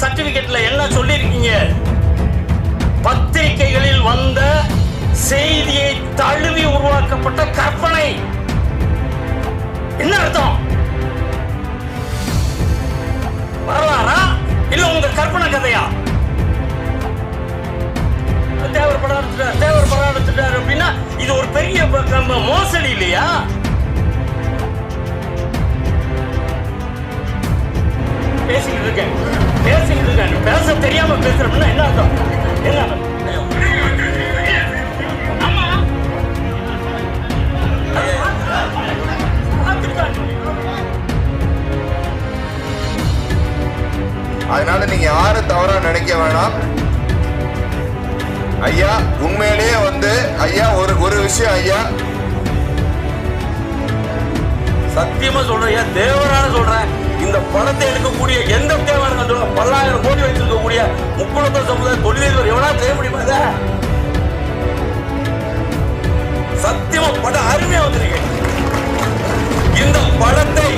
சர்டிபிகேட்ல என்ன சொல்லிருக்கீங்க? பத்திரிகைகளில் வந்த செய்தியை தழுவி உருவாக்கப்பட்ட கற்பனை. என்ன அர்த்தம்? வரலாறா இல்ல உங்க கற்பனை கதையா? தேவர் படம் எடுத்துட்டாரு அப்படின்னா இது ஒரு பெரிய மோசடி இல்லையா? பேசிக்கிட்டு இருக்கேன் பேச தெரியாம பேசுறோம்னா என்ன அர்த்தம்? என்ன அதனால நீங்க யாரும் தவறா நினைக்க வேணாம் ஐயா. உண்மையிலேயே ஐயா ஒரு விஷயம் ஐயா, சத்தியமா சொல்றேன், தேவரான சொல்றேன். இந்த படத்தை எடுக்கக்கூடிய எந்த தேவரான சொல்ல பல்லாயிரம் கோடி வச்சிருக்கக்கூடிய முக்குளத்தூர் சமுதாய தொழிலதிபர் எவனா செய்ய முடியுமா? சத்தியமா படம் அருமையா வந்திருக்கு. இந்த படத்தை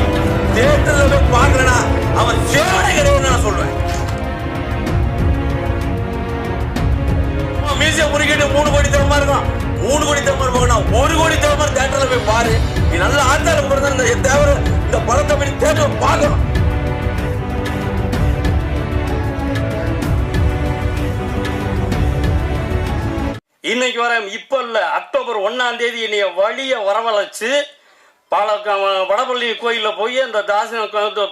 தேட்டர்ல பார்க்கலனா அவன் சேவனை கிடையாது நான் சொல்றேன். மியூசியம் முறிக்கிட்டு 3 கோடி தரமா இருக்கும், 3 கோடி தரமா இருக்கும், 1 கோடி தரமா தேட்டர்ல போய் பாரு. நீ நல்ல ஆத்தாரம் கொடுத்தா தேவர இந்த படத்தை போய் தேட்டர் பார்க்கணும். இன்னைக்கு வர இப்ப இல்ல, அக்டோபர் 1ஆம் தேதி என்னைய வழிய வரவழைச்சு வடபள்ளி கோயில போய் அந்த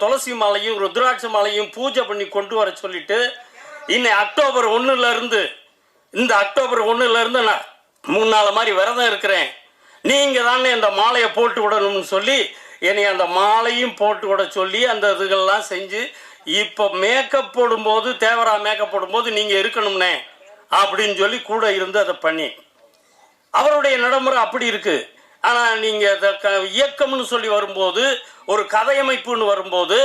துளசி மாலையும் ருத்ராட்ச மாலையும் பூஜை பண்ணி கொண்டு வர சொல்லிட்டு இன்னைக்கு அக்டோபர் 1ல இருந்து இந்த அக்டோபர் 1ல இருந்து நான் 3 நாள் மாதிரி விரதம் இருக்கிறேன். நீங்க தானே அந்த மாலையை போட்டு விடணும்னு சொல்லி என்னை அந்த மாலையும் போட்டு விட சொல்லி அந்த இதுகள்லாம் செஞ்சு இப்போ மேக்கப் போடும்போது தேவரா மேக்கப் போடும்போது நீங்க இருக்கணும்னே அப்படின்னு சொல்லி கூட இருந்து அதை பண்ணி அவருடைய நடைமுறை அப்படி இருக்கு. ஆனால் நீங்கள் இயக்கம்னு சொல்லி வரும்போது ஒரு கதையமைப்புன்னு வரும்போது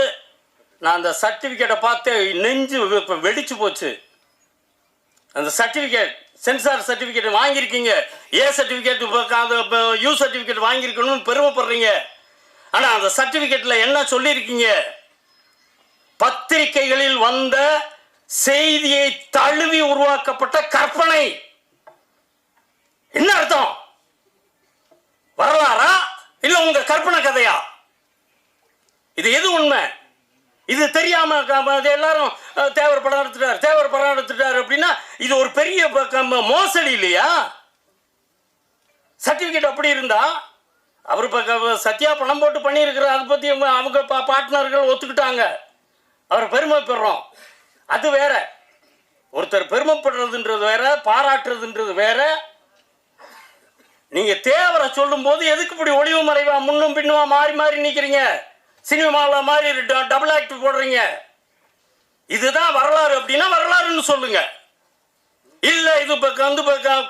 நான் அந்த சர்டிஃபிகேட்டை பார்த்து நெஞ்சு வெடிச்சு போச்சு. அந்த சர்டிஃபிகேட் சென்சார் சர்டிஃபிகேட் வாங்கியிருக்கீங்க, ஏ சர்டிஃபிகேட் யூ சர்டிஃபிகேட் வாங்கியிருக்கணும்னு பெருமைப்படுறீங்க. ஆனால் அந்த சர்டிஃபிகேட்டில் என்ன சொல்லியிருக்கீங்க? பத்திரிகைகளில் வந்த செய்தியை தழுவி உருவாக்கப்பட்ட கற்பனை. என்ன அர்த்தம்? வரலாறா இல்ல உங்க கற்பனை கதையா? இது எது உண்மை? இது தெரியாம எல்லாரும் தேவர் படம் எடுத்துட்டாரு அப்படின்னா இது ஒரு பெரிய மோசடி இல்லையா? சர்டிபிகேட் அப்படி இருந்தா அவர் சத்யா பணம் போட்டு பண்ணியிருக்கிறார், அதை பத்தி அவங்க பார்ட்னர்கள் ஒத்துக்கிட்டாங்க, அவர் பெருமைப்படுறோம். அது வேற. ஒருத்தர் பெருமைப்படுறதுன்றது வேற, பாராட்டுறதுன்றது வேற. நீங்க தேவரை சொல்லும் போது எதுக்கு இப்படி ஒளிவு மறைவா முன்னும் பின்னுமா மாறி மாறி நிக்கிறீங்க? சினிமாவில் மாதிரி டபுள் ஆக்ட் போடுறீங்க. இதுதான் வரலாறு அப்படின்னா வரலாறுன்னு சொல்லுங்க. இல்ல இது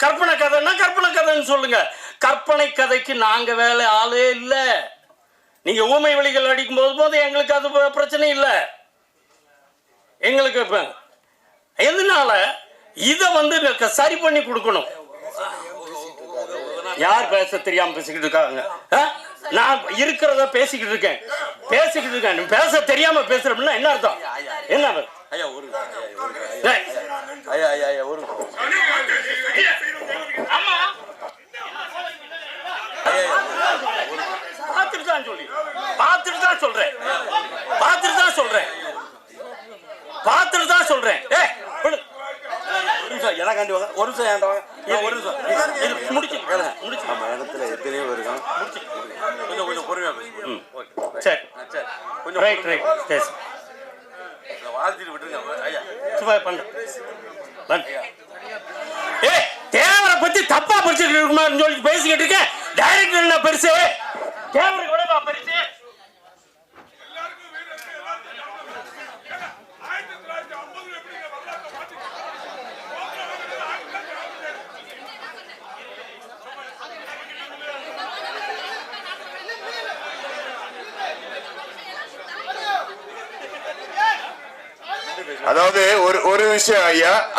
கற்பனை கதைன்னா கற்பனை கதைன்னு சொல்லுங்க. கற்பனை கதைக்கு நாங்க வேலை ஆளே இல்ல. நீங்க ஊமை வழிகள் அடிக்கும் போது எங்களுக்கு அது பிரச்சனை இல்லை. எங்களுக்கு இப்ப எதனால இதை சரி பண்ணி கொடுக்கணும். யார் பேச தெரியாம பேசிக்கிட்டு இருக்காங்க? நான் இருக்கிறத பேசிக்கிட்டு இருக்கேன். பேச தெரியாம பேசுறோம்னா என்ன அர்த்தம்? என்ன பார்த்துட்டு தான் சொல்றேன். எனக்காண்டி வாங்க, ஒரு நிமிஷம் ஏன்டா வாங்க, ஒரு நிமிஷம் முடிச்சு இடத்துல எத்தனையோ இருக்காங்க, முடிச்சு கொஞ்சம் பொறுமையா பேசுங்க. சரி கொஞ்சம் ரைட் பேசு, வாழ்த்துட்டு விட்டுருங்க ஐயா. சும்மா பண்றேன். தேவரை பத்தி தப்பா படிச்சுட்டு இருக்குமான்னு சொல்லி பேசிக்கிட்டு இருக்கேன். டைரக்டர் என்ன பெருசு, தேவரை கூட பெருசு. அதாவது ஒரு விஷயம்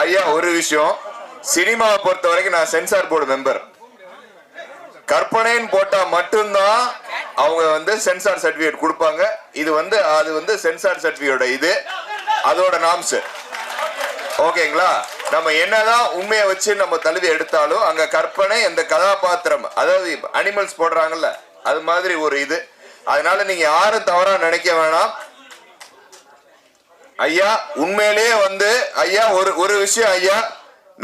ஐயா ஒரு விஷயம், சினிமாவை பொறுத்த வரைக்கும் நான் சென்சார் போர்டு மெம்பர். கற்பனைன்னு போட்டா மட்டும்தான் அவங்க சென்சார் சர்டிபிகேட் கொடுப்பாங்க. இது அது சென்சார் சர்டிபிகேட். இது அதோட நாம்ஸ். ஓகேங்களா? நம்ம என்னதான் உண்மையை வச்சு நம்ம தழுவி எடுத்தாலும் அங்க கற்பனை, இந்த கதாபாத்திரம், அதாவது அனிமல்ஸ் போடுறாங்கல்ல, அது மாதிரி ஒரு இது. அதனால நீங்க யாரும் தவறா நினைக்க வேணாம். ஐயா உண்மையிலேயே ஐயா ஒரு விஷயம் ஐயா,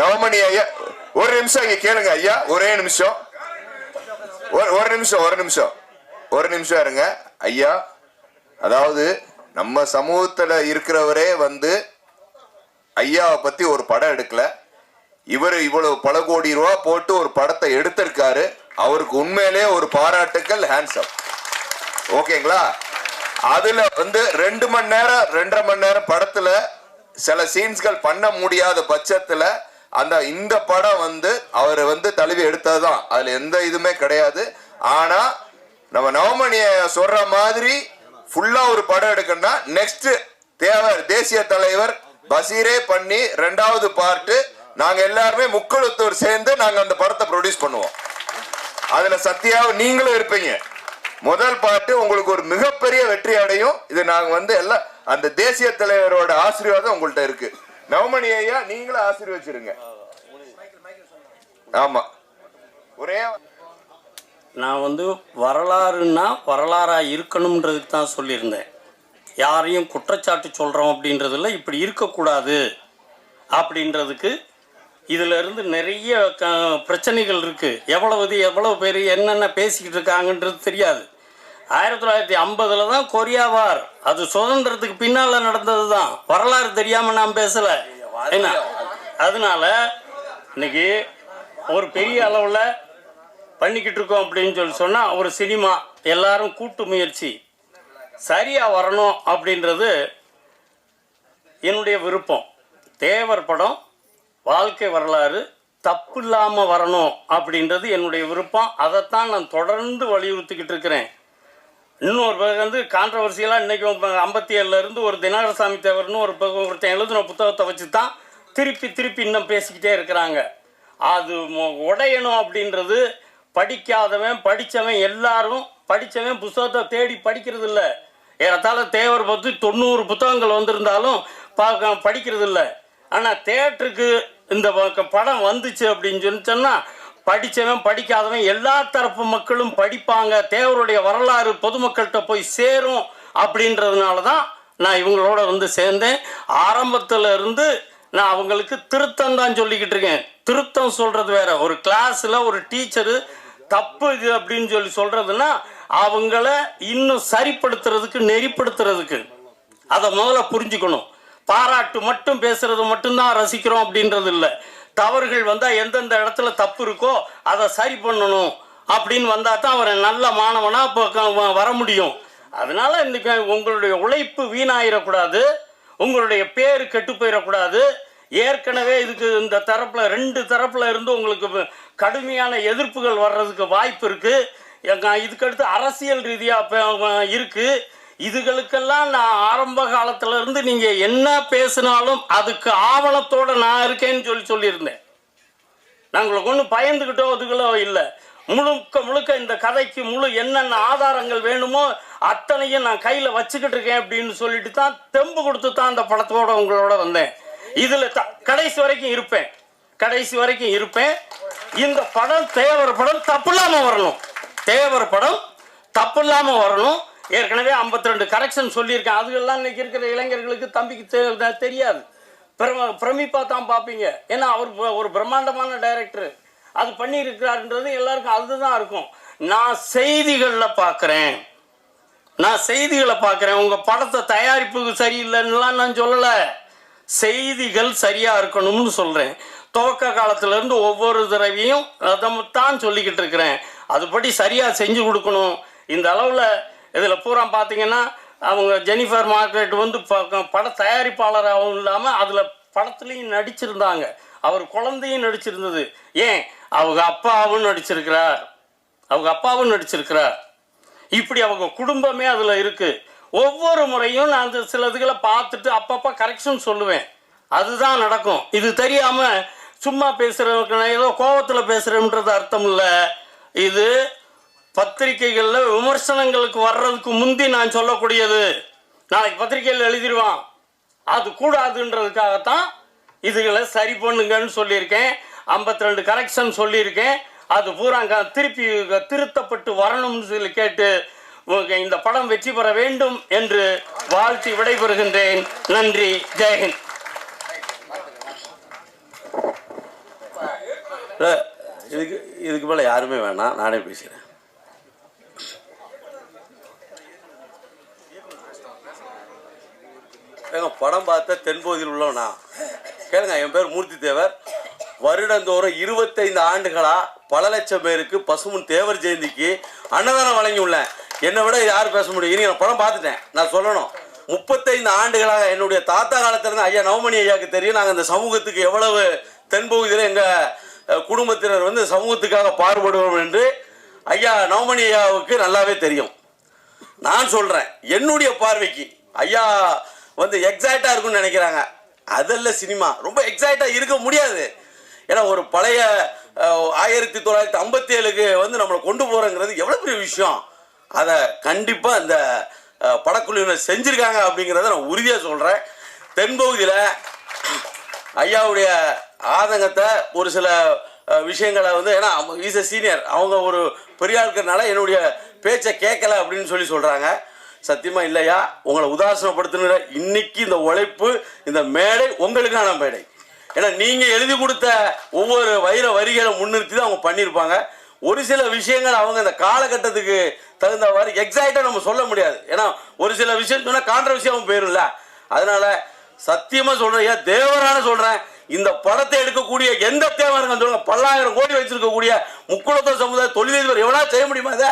நவமணி ஐயா ஒரு நிமிஷம் இங்க கேளுங்க ஐயா, ஒரே நிமிஷம், ஒரு நிமிஷம் இருங்க ஐயா. அதாவது நம்ம சமூகத்துல இருக்கிறவரே ஐயாவை பத்தி ஒரு படம் எடுக்கல, இவர் இவ்வளவு பல கோடி ரூபா போட்டு ஒரு படத்தை எடுத்திருக்காரு. அவருக்கு உண்மையிலே ஒரு பாராட்டுக்கள், ஹேண்ட்ஸ் அப். ஓகேங்களா? அதுல 2 மணி நேரம் 2.5 மணி நேரம் படத்துல சில சீன்ஸ்கள் பண்ண முடியாத பட்சத்துல இந்த படம் அவர் தழுவி எடுத்ததுதான், அதுல எந்த இதுவுமே கிடையாது. ஆனா நம்ம நவமணிய சொல்ற மாதிரி ஃபுல்லா ஒரு படம் எடுக்கணும்னா நெக்ஸ்ட் தேசிய தலைவர் பசீரே பண்ணி 2வது பார்ட் நாங்க எல்லாருமே முக்குளத்தூர் சேர்ந்து நாங்க அந்த படத்தை ப்ரொடியூஸ் பண்ணுவோம். அதுல சத்யாவும் நீங்களும் இருப்பீங்க. முதல் பாட்டு உங்களுக்கு ஒரு மிகப்பெரிய வெற்றி அடையும். இது நாங்க எல்லாம் அந்த தேசிய தலைவரோட ஆசீர்வாதம் உங்கள்ட்ட இருக்கு. நவமணி ஐயா நீங்களும் ஆசீர்வச்சிருங்க. ஆமா, ஒரே நான் வரலாறுன்னா வரலாறா இருக்கணும்ன்றதுக்கு தான் சொல்லியிருந்தேன். யாரையும் குற்றச்சாட்டு சொல்கிறோம் அப்படின்றதில்ல, இப்படி இருக்கக்கூடாது அப்படின்றதுக்கு இதில் இருந்து நிறைய பிரச்சனைகள் இருக்குது. எவ்வளவு பேர் என்னென்ன பேசிக்கிட்டு இருக்காங்கன்றது தெரியாது. 1950 தான் கொரியா வார், அது சுதந்திரத்துக்கு பின்னால் நடந்தது தான். வரலாறு தெரியாமல் நான் பேசலை என்ன. அதனால இன்னைக்கு ஒரு பெரிய அளவில் பண்ணிக்கிட்டு இருக்கோம் அப்படின்னு சொன்னால் ஒரு சினிமா எல்லாரும் கூட்டு முயற்சி சரியாக வரணும் அப்படின்றது என்னுடைய விருப்பம். தேவர் படம் வாழ்க்கை வரலாறு தப்பு இல்லாமல் வரணும் அப்படின்றது என்னுடைய விருப்பம். அதைத்தான் நான் தொடர்ந்து வலியுறுத்திக்கிட்டு இருக்கிறேன். இன்னொரு கான்ட்ரவர்சியெல்லாம் இன்றைக்கும் 57 ஒரு தினகரசாமி தேவர்னு ஒருத்தன் எழுதின புத்தகத்தை வச்சு தான் திருப்பி இன்னும் பேசிக்கிட்டே இருக்கிறாங்க. அது உடையணும் அப்படின்றது படிக்காதவன் படித்தவன் எல்லாரும் படித்தவன் புத்தகத்தை தேடி படிக்கிறது இல்லை. ஏறத்தாழ தேவர் பற்றி 90 புத்தகங்கள் வந்திருந்தாலும் படிக்கிறது இல்லை. ஆனால் தேட்டருக்கு இந்த படம் வந்துச்சு அப்படின்னு சொன்னால் படித்தவன் படிக்காதவன் எல்லா தரப்பு மக்களும் படிப்பாங்க. தேவருடைய வரலாறு பொதுமக்கள்கிட்ட போய் சேரும் அப்படின்றதுனால தான் நான் இவங்களோட சேர்ந்தேன். ஆரம்பத்தில் இருந்து நான் அவங்களுக்கு திருத்தம் தான் சொல்லிக்கிட்டு இருக்கேன். திருத்தம் சொல்கிறது வேற. ஒரு கிளாஸில் ஒரு டீச்சரு தப்பு இது அப்படின்னு சொல்கிறதுனா அவங்கள இன்னும் சரிப்படுத்துறதுக்கு நெறிப்படுத்துறதுக்கு அதை முதல்ல புரிஞ்சுக்கணும். பாராட்டு மட்டும் பேசுறது மட்டும்தான் ரசிக்கிறோம் அப்படின்றது இல்லை. தவறுகள் வந்தால் எந்தெந்த இடத்துல தப்பு இருக்கோ அதை சரி பண்ணணும் அப்படின்னு வந்தால் தான் அவர் நல்ல மாணவனாக இப்போ வர முடியும். அதனால இன்னைக்கு உங்களுடைய உழைப்பு வீணாயிடக்கூடாது, உங்களுடைய பேர் கெட்டு போயிடக்கூடாது. ஏற்கனவே இதுக்கு இந்த தரப்பில் 2 தரப்பில் இருந்து உங்களுக்கு கடுமையான எதிர்ப்புகள் வர்றதுக்கு வாய்ப்பு இருக்குது. இதுக்கடுத்து அரசியல் ரீதியாக இருக்குது. இதுகளுக்கெல்லாம் நான் ஆரம்ப காலத்துல இருந்து நீங்க என்ன பேசினாலும் அதுக்கு ஆவணத்தோட நான் இருக்கேன்னு சொல்லியிருந்தேன். நாங்களுக்கு ஒன்றும் பயந்துக்கிட்டோ அதுகளோ இல்லை. முழுக்க இந்த கதைக்கு என்னென்ன ஆதாரங்கள் வேணுமோ அத்தனையும் நான் கையில் வச்சுக்கிட்டு இருக்கேன் அப்படின்னு சொல்லிட்டு தான் தெம்பு கொடுத்து தான் அந்த படத்தோட உங்களோட வந்தேன். இதில் கடைசி வரைக்கும் இருப்பேன். இந்த படம் தேவர் படம் தப்பு இல்லாமல் வரணும். தேவர் படம் தப்பு இல்லாமல் வரணும். ஏற்கனவே 52 கரெக்ஷன் சொல்லியிருக்கேன். அதுகெல்லாம் இன்னைக்கு இருக்கிற இளைஞர்களுக்கு தம்பிக்கு தெரியாது. பிரமிப்பா தான் பார்ப்பீங்க. ஏன்னா அவர் ஒரு பிரம்மாண்டமான டைரக்டர், அது பண்ணியிருக்கிறாருன்றது எல்லாருக்கும் அதுதான் இருக்கும். நான் செய்திகளை பார்க்குறேன். உங்கள் படத்தை தயாரிப்புக்கு சரியில்லைன்னுலாம் நான் சொல்லலை. செய்திகள் சரியாக இருக்கணும்னு சொல்கிறேன். துவக்க காலத்திலேருந்து ஒவ்வொரு தடவையும் அதை தான் சொல்லிக்கிட்டு இருக்கிறேன். அதுபடி சரியாக செஞ்சு கொடுக்கணும். இந்த அளவில் இதில் பூரா பார்த்தீங்கன்னா அவங்க ஜெனிஃபர் மார்க்ரெட் பட தயாரிப்பாளராகவும் இல்லாமல் அதில் படத்துலையும் நடிச்சிருந்தாங்க. அவர் குழந்தையும் நடிச்சிருந்தது. ஏன் அவங்க அப்பாவும் நடிச்சிருக்கிறார். இப்படி அவங்க குடும்பமே அதில் இருக்குது. ஒவ்வொரு முறையும் நான் அந்த சில இதுகளை பார்த்துட்டு அப்பப்போ கரெக்ஷன் சொல்லுவேன். அதுதான் நடக்கும். இது தெரியாமல் சும்மா பேசுகிறவங்க ஏதோ கோபத்தில் பேசுகிறேன்றது அர்த்தம் இல்லை. இது பத்திரிகைகளில் விமர்சனங்களுக்கு வர்றதுக்கு முந்தி நான் சொல்லக்கூடியது. நாளைக்கு பத்திரிகையில் எழுதிடுவான், அது கூடாதுன்றதுக்காகத்தான் இதுகளை சரி பண்ணுங்கன்னு சொல்லியிருக்கேன். 52 கரெக்ஷன் சொல்லியிருக்கேன். அது பூரா திருப்பி திருத்தப்பட்டு வரணும்னு சொல்லி கேட்டு இந்த படம் வெற்றி பெற வேண்டும் என்று வாழ்த்தி விடைபெறுகின்றேன். நன்றி. ஜெயஹிந்த். இதுக்கு மேலே யாருமே வேணாம், நானே பேசுகிறேன். ஏங்க, படம் பார்த்த தென்பகுதியில் உள்ளவனா கேளுங்க. என் பேர் மூர்த்தி தேவர். வருடந்தோறும் 25 ஆண்டுகளா பல லட்சம் பேருக்கு பசுமன் தேவர் ஜெயந்திக்கு அன்னதானம் வழங்கி உள்ளேன். என்னை விட யார் பேச முடியும்? இனி நான் படம் பார்த்துட்டேன், நான் சொல்லணும். 35 ஆண்டுகளாக என்னுடைய தாத்தா காலத்திலிருந்து ஐயா நவமணி ஐயாவுக்கு தெரியும் நாங்கள் இந்த சமூகத்துக்கு எவ்வளவு தென்பகுதியில் எங்கள் குடும்பத்தினர் வந்து சமூகத்துக்காக பாடுபடுவோம் என்று ஐயா நவமணி ஐயாவுக்கு நல்லாவே தெரியும். நான் சொல்கிறேன், என்னுடைய பார்வைக்கு ஐயா வந்து எக்ஸைட்டாக இருக்குன்னு நினைக்கிறாங்க. அதெல்லாம் சினிமா ரொம்ப எக்ஸைட்டாக இருக்க முடியாது. ஏன்னா ஒரு பழைய 1957க்கு வந்து நம்மளை கொண்டு போகிறோங்கிறது எவ்வளோ பெரிய விஷயம். அதை கண்டிப்பாக இந்த படக்குழுவினர் செஞ்சுருக்காங்க அப்படிங்கிறத நான் உறுதியாக சொல்கிறேன். தென்பகுதியில் ஐயாவுடைய ஆதங்கத்தை ஒரு சில விஷயங்களை வந்து, ஏன்னா இஸ் எ சீனியர், அவங்க ஒரு பெரிய ஆட்கறனால என்னுடைய பேச்சை கேட்கல அப்படின்னு சொல்கிறாங்க. சத்தியமாக இல்லையா, உங்களை உதாசனப்படுத்துகிற இன்னைக்கு இந்த உழைப்பு, இந்த மேடை உங்களுக்கான மேடை. ஏன்னா நீங்கள் எழுதி கொடுத்த ஒவ்வொரு வரிகளை முன்னிறுத்தி தான் அவங்க பண்ணியிருப்பாங்க. ஒரு சில விஷயங்கள் அவங்க இந்த காலகட்டத்துக்கு தகுந்தவாறு எக்ஸாக்டாக நம்ம சொல்ல முடியாது. ஏன்னா ஒரு சில விஷயம் சொன்னால் கான்ட்ரவர்சியாகவும் போயிடும்ல. அதனால சத்தியமாக சொல்கிறேன், ஏன் தேவரான சொல்கிறேன், இந்த படத்தை எடுக்கக்கூடிய எந்த தேவருங்க சொல்லுங்க, 10,000 கோடி வச்சிருக்கக்கூடிய முக்குளத்தோர் சமுதாய தொழிலதிபர் எவ்வளோ செய்ய முடியுமா? அதை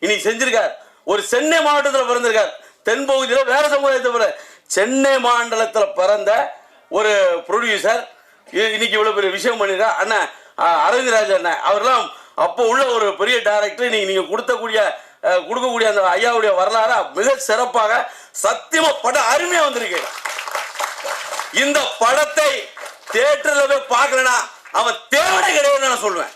இன்னைக்கு செஞ்சிருக்கார். ஒரு சென்னை மாவட்டத்தில் பிறந்திருக்கார். தென்பகுதியில் வேற சமுதாயத்தை சென்னை மாநிலத்தில் பிறந்த ஒரு ப்ரொடியூசர் இன்னைக்கு இவ்வளோ பெரிய விஷயம் பண்ணியிருக்கார். அண்ணன் அரவிந்த் ராஜ் அண்ணன் அவரெல்லாம் அப்போ உள்ள ஒரு பெரிய டைரக்டர். இன்னைக்கு நீங்கள் கொடுக்கக்கூடிய அந்த ஐயாவுடைய வரலாறு மிக சிறப்பாக சத்தியமா படம் அருமையாக வந்திருக்கு. இந்த படத்தை தியேட்டர்ல போய் பார்க்கலனா அவன் தேவனே கிடையாது நான் சொல்லுவேன்.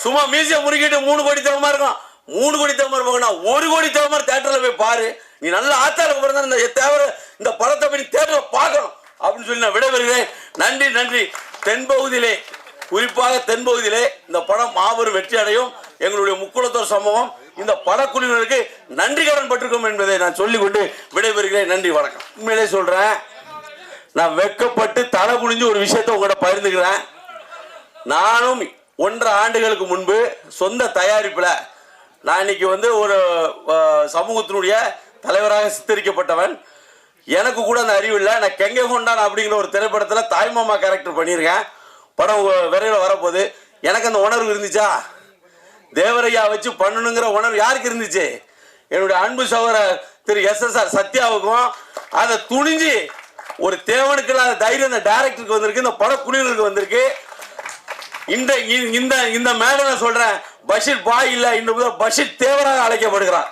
சும்மா மியூசிய முறுக்கிட்டு 3 கோடி தேவமா இருக்கும், 3 கோடி தேவமா இருப்பாங்க, 1 கோடி தேவமா தியேட்டர்ல போய் பாரு. நீ நல்ல ஆத்தாளுக்கு பிறந்த இந்த தேவரை இந்த படத்தை போய் தியேட்டர்ல பார்க்கணும் அப்படின்னு சொல்லி நான் விடைபெறுகிறேன். நன்றி நன்றி. தென்பகுதியிலே, குறிப்பாக தென்பகுதியிலே இந்த படம் மாபெரும் வெற்றி அடையும். எங்களுடைய முக்குளத்தோர் சமூகம் இந்த படக்குழுவினருக்கு நன்றி கடன் பட்டிருக்கும் என்பதை நான் சொல்லிக்கொண்டு விடைபெறுகிறேன். நன்றி, வணக்கம். உண்மையிலே சொல்றேன், நான் வெட்கப்பட்டு தலை குனிஞ்சு ஒரு விஷயத்தை உங்கள்கிட்ட பகிர்ந்துக்கிறேன். நானும் 1.5 ஆண்டுகளுக்கு முன்பு சொந்த தயாரிப்பில் நான் இன்னைக்கு வந்து ஒரு சமூகத்தினுடைய தலைவராக சித்தரிக்கப்பட்டவன். எனக்கு கூட அந்த அறிவு இல்லை. நான் கெங்கை கொண்டான் அப்படிங்கிற ஒரு திரைப்படத்தில் தாய்மாமா கேரக்டர் பண்ணியிருக்கேன். படம் விரைவில் வரப்போகுது. எனக்கு அந்த உணர்வு இருந்துச்சா? தேவரையா வச்சு பண்ணணுங்கிற உணர்வு யாருக்கு இருந்துச்சு? என்னுடைய அன்பு சகோதரர் திரு SSR சத்யாவுக்கும். அதை துணிஞ்சு ஒரு தேவனுக்கு இல்லாத தைரியம் இந்த டைரக்டருக்கு வந்திருக்கு, இந்த படக்குழுவினருக்கு வந்திருக்கு. இந்த மேல நான் சொல்றேன், பஷீர் பாய் இல்ல, இன்னும் பஷீர் தேவராக அழைக்கப்படுகிறார்.